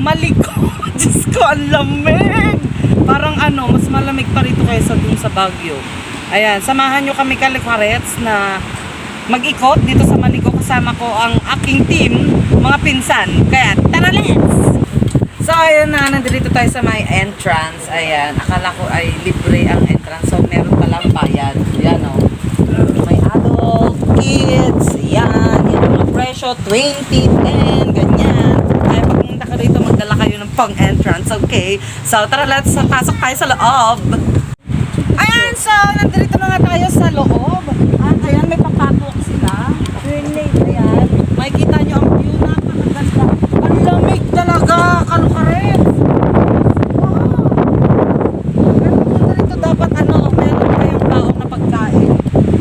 Maliko. Diyos ko, ang lamig. Parang ano, mas malamig pa rito kaysa dun sa Baguio. Ayan, samahan nyo kami Kalikarets na mag-ikot dito sa Maliko. Kasama ko ang aking team, mga pinsan. Kaya, tara let's! So, ayan na, nandito tayo sa may entrance. Ayan, akala ko ay libre ang entrance. So, meron palang bayad. Ayan o. May adult, kids, ayan. Yan ang mga presyo, 20, 10, ganyan. Kaya pag pumunta ka dito, magdala kayo ng pang-entrance, okay? So, tara, let's pasok tayo sa loob. Ayan, so, nandito na nga tayo sa loob. At ayan, may papatok sila. Ayan, makikita nyo ang view, napakaganda. Ang lamig talaga, Kalikarets. Wow. Pero punta rito dapat meron kayong baong na pagkain.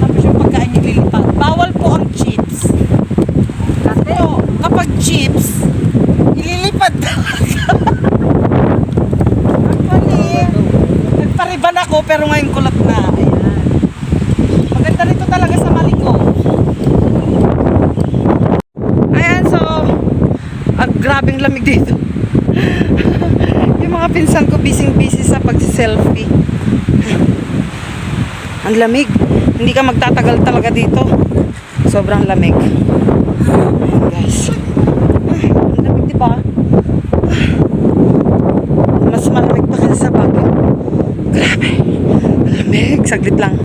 Tapos yung pagkain yung lilipat. Bawal po ang chips. Kasi kapag chips, ililipad talaga. Actually, nagpariban ako pero ngayon kulot na. Ayan. Maganda rito talaga sa Maliko. Ayan, so grabing lamig dito. Yung mga pinsan ko busy sa pag-selfie. Ang lamig. Hindi ka magtatagal talaga dito. Sobrang lamig. Guys. Ang lamig, diba? Mas malamig pa kasi sa Baguio. Grabe. Lamig. Saglit lang.